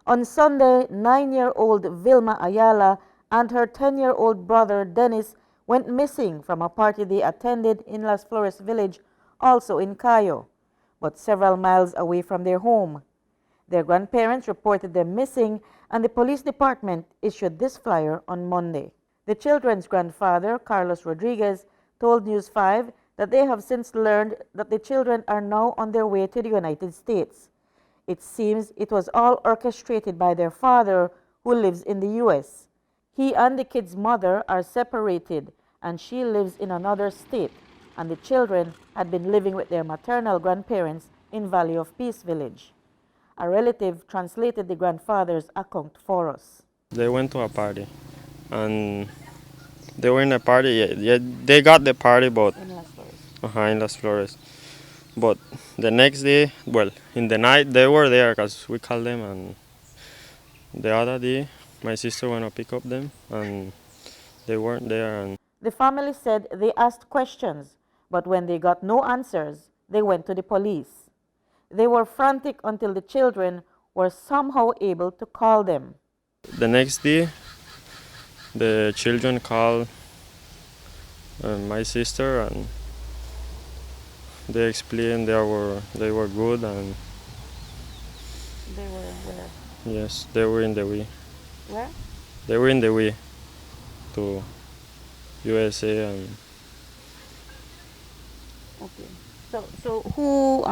On Sunday, 9-year-old Vilma Ayala and her 10-year-old brother Dennis went missing from a party they attended in Las Flores village, also in Cayo, but several miles away from their home. Their grandparents reported them missing, and the police department issued this flyer on Monday. The children's grandfather, Carlos Rodriguez, told News 5 that they have since learned that the children are now on their way to the United States. It seems it was all orchestrated by their father, who lives in the U.S. He and the kid's mother are separated, and she lives in another state, and the children had been living with their maternal grandparents in Valley of Peace village. A relative translated the grandfather's account for us. They went to a party, and they were in a party. Yeah, they got the party, but In Las Flores. in Las Flores. But the next day, well, in the night, they were there because we called them, and the other day, my sister went to pick up them, and they weren't there. And The family said they asked questions, but when they got no answers, they went to the police. They were frantic until the children were somehow able to call them. the next day, the children called my sister, and they explained they were good, and They were where? yes, they were in the way. Where? They were in the way to USA, and Okay. So who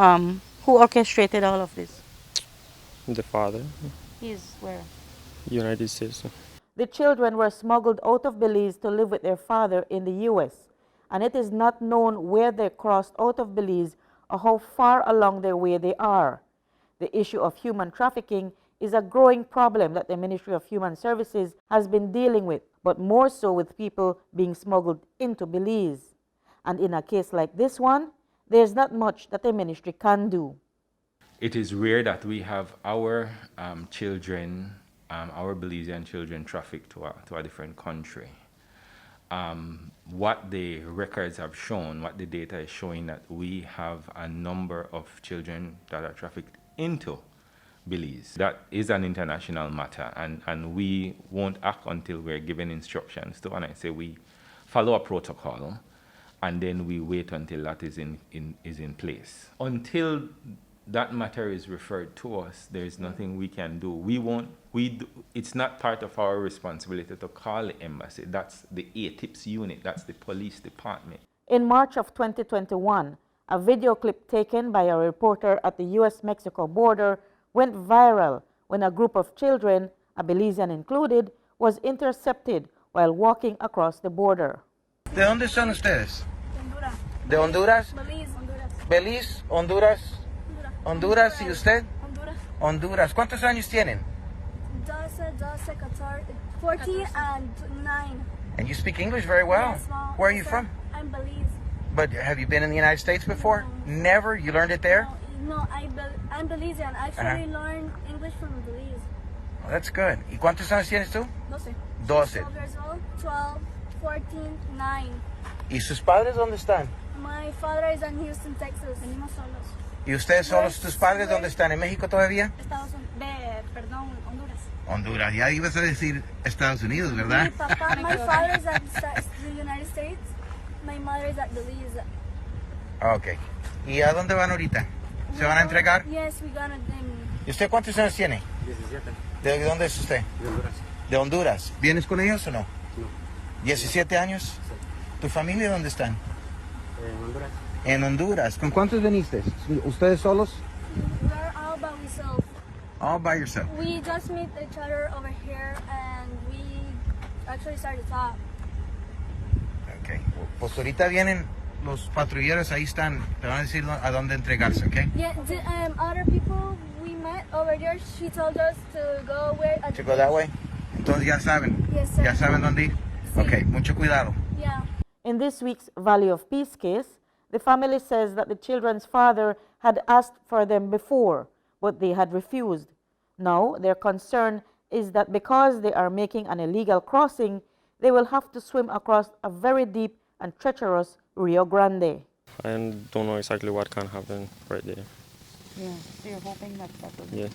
orchestrated all of this? the father, He's where? United States. The children were smuggled out of Belize to live with their father in the U.S., and it is not known where they crossed out of Belize or how far along their way they are. The issue of human trafficking is a growing problem that the Ministry of Human Services has been dealing with, but more so with people being smuggled into Belize. And in a case like this one, there's not much that the ministry can do. It is rare that we have our children, our Belizean children, trafficked to a different country. What the records have shown, what the data is showing, that we have a number of children that are trafficked into Belize. That is an international matter, and we won't act until we're given instructions to, and I say we follow a protocol, and then we wait until that is in place. Until that matter is referred to us, there is nothing we can do. It's not part of our responsibility to call the embassy. That's the ATIPS unit, that's the police department. In March of 2021, a video clip taken by a reporter at the U.S.-Mexico border went viral when a group of children, a Belizean included, was intercepted while walking across the border. ¿De dónde son ustedes? Honduras. ¿De Honduras? Belize, Honduras. Belize, Honduras. Honduras, ¿y usted? Honduras. Honduras. ¿Cuántos años tienen? 14 and 9. And you speak English very well. Yes, Mom. Where are you Yes, from? I'm Belize. But have you been in the United States before? Never? You learned it there? No, I'm Belizean. I actually learned English from Belize. Oh, that's good. ¿Y cuántos años tienes tú? 12. 12. 12 years old, 12, 14, 9. ¿Y sus padres dónde están? My father is in Houston, Texas. Venimos solos. ¿Y ustedes solos, tus padres dónde están? ¿En México todavía? Perdón, Honduras. Honduras. Ya ibas a decir Estados Unidos, ¿verdad? Mi papá, my father is at the United States. My mother is at Belize. Ok. ¿Y a dónde van ahorita? ¿Se van a entregar? Yes, we gonna ¿Y usted cuántos años tiene? 17. ¿De dónde es usted? De Honduras. ¿De Honduras? ¿Vienes con ellos o no? No. 17 años. Sí. ¿Tu familia dónde están? En Honduras. En Honduras. ¿Con cuántos viniste? ¿Ustedes solos? We're all by ourselves. All by yourself. We just meet each other over here and we actually started to talk. Ok. Pues ahorita vienen los patrulleros, ahí están. Te van a decir a dónde entregarse, ¿ok? Yeah, the other people we met over there, she told us to go where. To go that way. Entonces ya saben. Yes, sir. Ya saben dónde ir. Sí. Ok, mucho cuidado. Yeah. In this week's Valley of Peace case, the family says that the children's father had asked for them before, but they had refused. Now, their concern is that because they are making an illegal crossing, they will have to swim across a very deep and treacherous Rio Grande. I don't know exactly what can happen right there. Yeah, so you're hoping that will Yeah.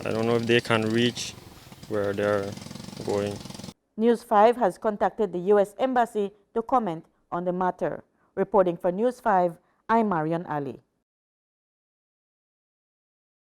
I don't know if they can reach where they're going. News 5 has contacted the U.S. Embassy to comment on the matter. Reporting for News 5, I'm Marion Ali.